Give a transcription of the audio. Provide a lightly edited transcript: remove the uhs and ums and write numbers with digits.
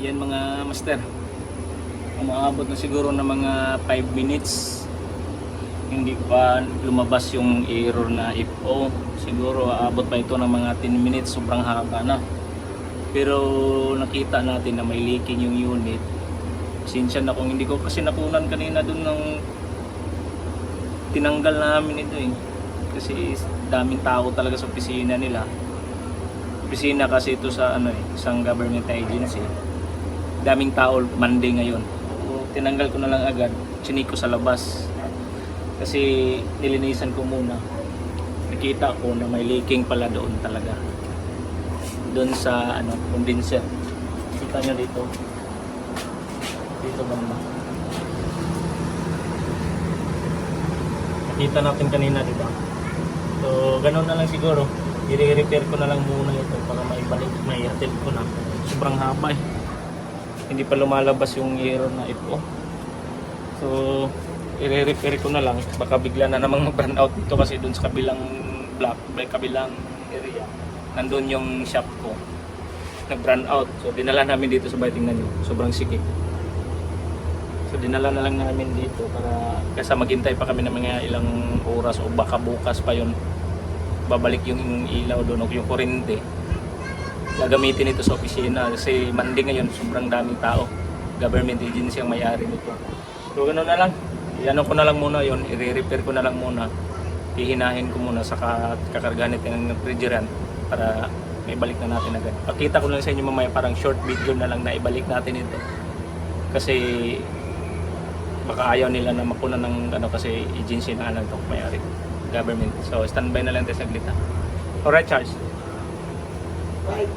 Yan mga master, umaabot na siguro ng mga 5 minutes hindi pa lumabas yung error na FO. Siguro aabot pa ito ng mga 10 minutes, sobrang haba na. Pero nakita natin na may leaking yung unit. Pasensya na kung hindi ko kasi nakunan kanina dun ng tinanggal namin ito eh. Kasi daming tao talaga sa opisina nila. Opisina kasi ito sa isang government agency. Daming tao Monday ngayon. So, tinanggal ko na lang agad, chinik ko sa labas. Kasi nilinisan ko muna. Nakita ko na may leaking pala doon talaga. Doon sa condenser. Kita nyo dito. Dito banda. Nakita natin kanina dito. So, ganun na lang siguro. I-repair ko na lang muna ito para maibalik, maihatid ko na. Sobrang haba eh. Hindi pa lumalabas yung error na ito. So, i-repair ko na lang. Baka bigla na namang mag-burn out dito kasi dun sa kabilang block, may kabilang area. Nandun yung shop ko. Nag-burn out. So, dinala namin dito sa bahay. Tingnan nyo. Sobrang sikip. So, dinala na lang namin dito para kasi maghintay pa kami ng mga ilang oras o baka bukas pa yun. Babalik yung ilaw doon o yung kuryente. Gagamitin ito sa opisina kasi Monday ngayon sobrang daming tao. Government agency ang may-ari nito. So ganoon na lang. Iano ko na lang muna yon, i-repair ko na lang muna. Hihinahin ko muna sa kakargahan nito ng refrigerant para may balik na natin agad. Pakita ko lang sa inyo mamaya parang short video na lang na ibalik natin ito. Kasi baka ayaw nila na makuna ng kasi agency na lang ito may-ari. Government. So standby na lang tayo saglit ha. Alright Charles. Right.